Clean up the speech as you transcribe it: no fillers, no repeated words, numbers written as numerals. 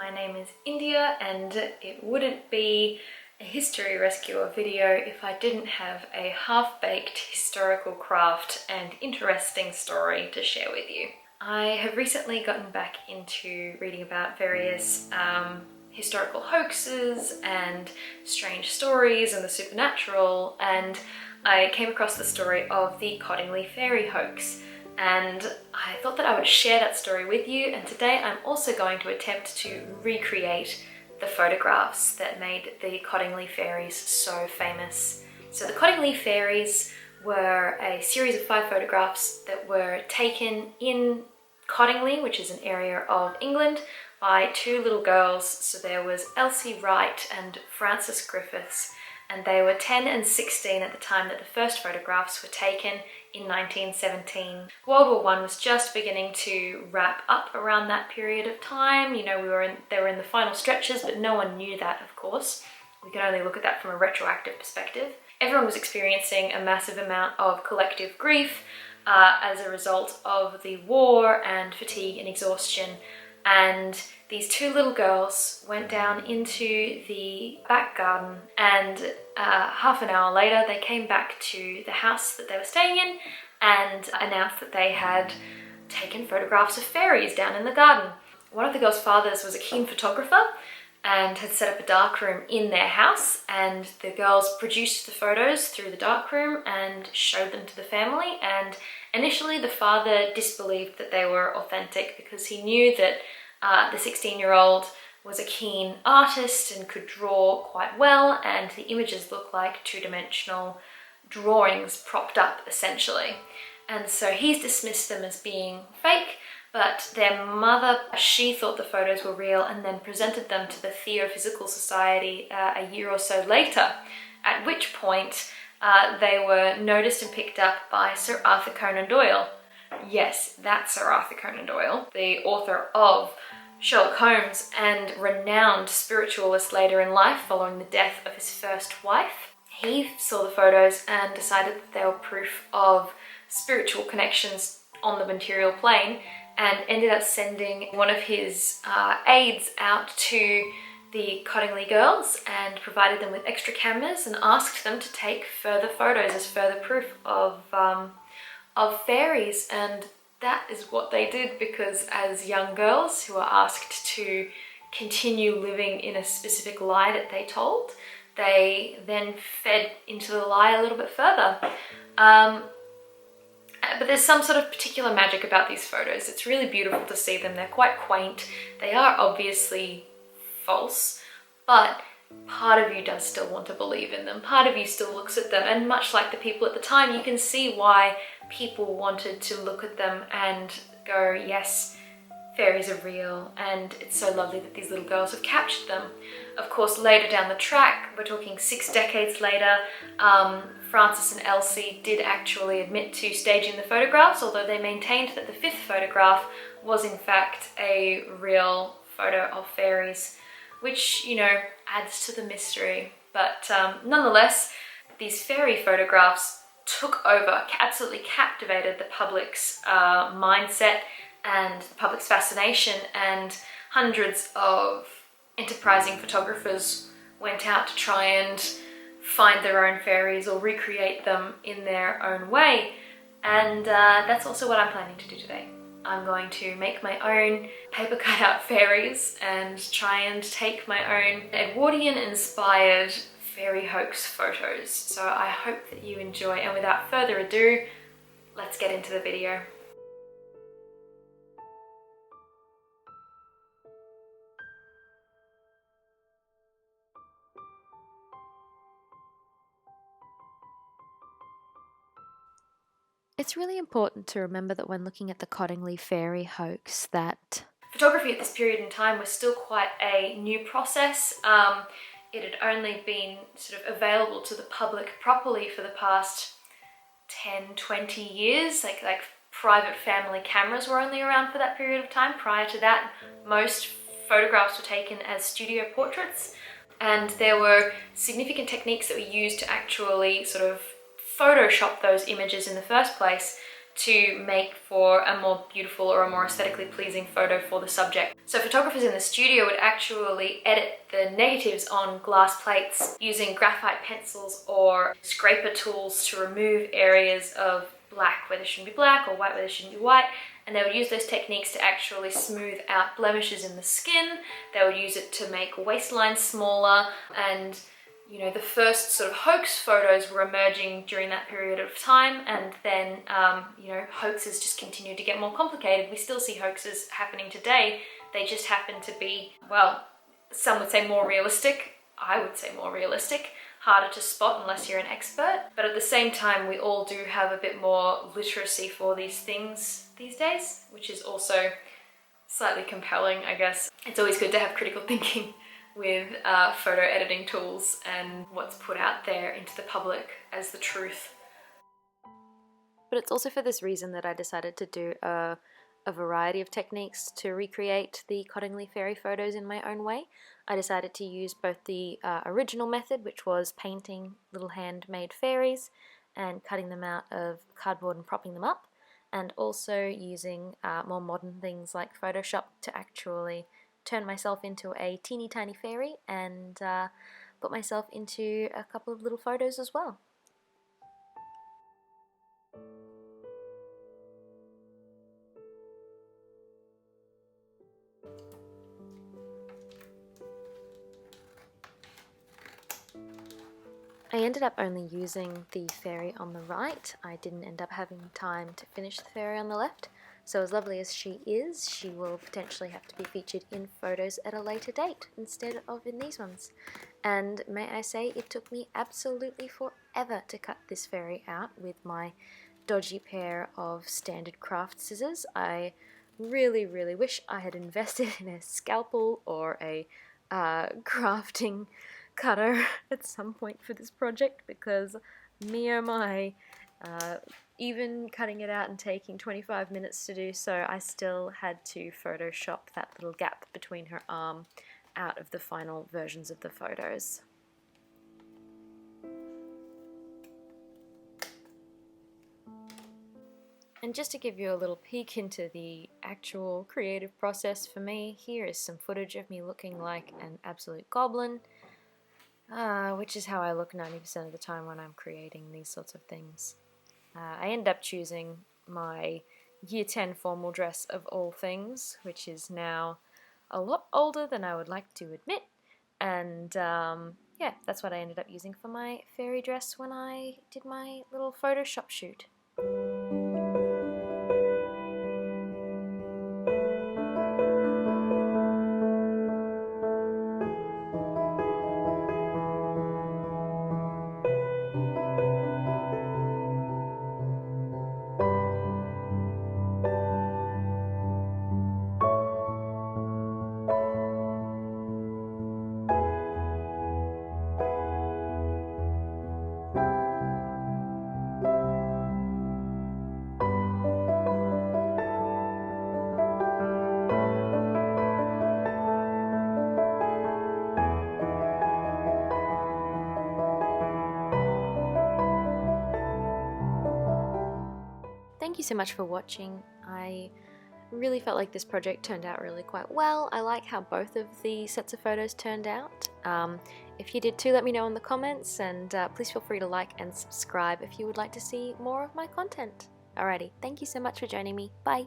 My name is India, and it wouldn't be a history rescuer video if I didn't have a half-baked historical craft and interesting story to share with you. I have recently gotten back into reading about various historical hoaxes and strange stories and the supernatural, and I came across the story of the Cottingley fairy hoax. And I thought that I would share that story with you, and today I'm also going to attempt to recreate the photographs that made the Cottingley fairies so famous. So the Cottingley fairies were a series of 5 photographs that were taken in Cottingley, which is an area of England, by 2 little girls. So there was Elsie Wright and Frances Griffiths, and they were 10 and 16 at the time that the first photographs were taken in 1917. World War I was just beginning to wrap up around that period of time. You know, they were in the final stretches, but no one knew that, of course. We can only look at that from a retroactive perspective. Everyone was experiencing a massive amount of collective grief as a result of the war and fatigue and exhaustion. And these 2 little girls went down into the back garden, and half an hour later they came back to the house that they were staying in and announced that they had taken photographs of fairies down in the garden. One of the girls' fathers was a keen photographer and had set up a darkroom in their house, and the girls produced the photos through the darkroom and showed them to the family. And initially the father disbelieved that they were authentic because he knew that the 16-year-old was a keen artist and could draw quite well, and the images looked like 2-dimensional drawings propped up essentially. And so he's dismissed them as being fake, but their mother, she thought the photos were real and then presented them to the Theophysical Society a year or so later, at which point they were noticed and picked up by Sir Arthur Conan Doyle. Yes, that's Sir Arthur Conan Doyle, the author of Sherlock Holmes and renowned spiritualist later in life following the death of his first wife. He saw the photos and decided that they were proof of spiritual connections on the material plane, and ended up sending one of his aides out to the Cottingley girls and provided them with extra cameras and asked them to take further photos as further proof of fairies. And that is what they did, because as young girls who were asked to continue living in a specific lie that they told, they then fed into the lie a little bit further. But there's some sort of particular magic about these photos. It's really beautiful to see them. They're quite quaint. They are obviously false, but part of you does still want to believe in them. Part of you still looks at them, and much like the people at the time, you can see why people wanted to look at them and go, yes, fairies are real, and it's so lovely that these little girls have captured them. Of course, later down the track, we're talking 6 decades later, Frances and Elsie did actually admit to staging the photographs, although they maintained that the 5th photograph was in fact a real photo of fairies, which, you know, adds to the mystery. But nonetheless, these fairy photographs took over, absolutely captivated the public's mindset and the public's fascination, and hundreds of enterprising photographers went out to try and find their own fairies or recreate them in their own way. And that's also what I'm planning to do today. I'm going to make my own paper cutout fairies and try and take my own Edwardian inspired fairy hoax photos. So I hope that you enjoy, and without further ado, let's get into the video. It's really important to remember that when looking at the Cottingley fairy hoax that photography at this period in time was still quite a new process. It had only been sort of available to the public properly for the past 10-20 years. Like private family cameras were only around for that period of time. Prior to that, most photographs were taken as studio portraits, and there were significant techniques that were used to actually sort of Photoshop those images in the first place to make for a more beautiful or a more aesthetically pleasing photo for the subject. So photographers in the studio would actually edit the negatives on glass plates using graphite pencils or scraper tools to remove areas of black where there shouldn't be black or white where there shouldn't be white, and they would use those techniques to actually smooth out blemishes in the skin. They would use it to make waistlines smaller, and you know, the first sort of hoax photos were emerging during that period of time, and then, you know, hoaxes just continued to get more complicated. We still see hoaxes happening today. They just happen to be, well, some would say more realistic. I would say more realistic. Harder to spot unless you're an expert. But at the same time, we all do have a bit more literacy for these things these days, which is also slightly compelling, I guess. It's always good to have critical thinking with photo editing tools and what's put out there into the public as the truth. But it's also for this reason that I decided to do a variety of techniques to recreate the Cottingley fairy photos in my own way. I decided to use both the original method, which was painting little handmade fairies and cutting them out of cardboard and propping them up, and also using more modern things like Photoshop to actually turn myself into a teeny tiny fairy and put myself into a couple of little photos as well. I ended up only using the fairy on the right. I didn't end up having time to finish the fairy on the left. So as lovely as she is, she will potentially have to be featured in photos at a later date instead of in these ones. And may I say, it took me absolutely forever to cut this fairy out with my dodgy pair of standard craft scissors. I really, really wish I had invested in a scalpel or a crafting cutter at some point for this project, because me oh my, even cutting it out and taking 25 minutes to do so, I still had to Photoshop that little gap between her arm out of the final versions of the photos. And just to give you a little peek into the actual creative process for me, here is some footage of me looking like an absolute goblin, which is how I look 90% of the time when I'm creating these sorts of things. I end up choosing my Year 10 formal dress of all things, which is now a lot older than I would like to admit, and yeah, that's what I ended up using for my fairy dress when I did my little Photoshop shoot. Thank you so much for watching. I really felt like this project turned out really quite well. I like how both of the sets of photos turned out. If you did too, let me know in the comments, and please feel free to like and subscribe if you would like to see more of my content. Alrighty, thank you so much for joining me. Bye!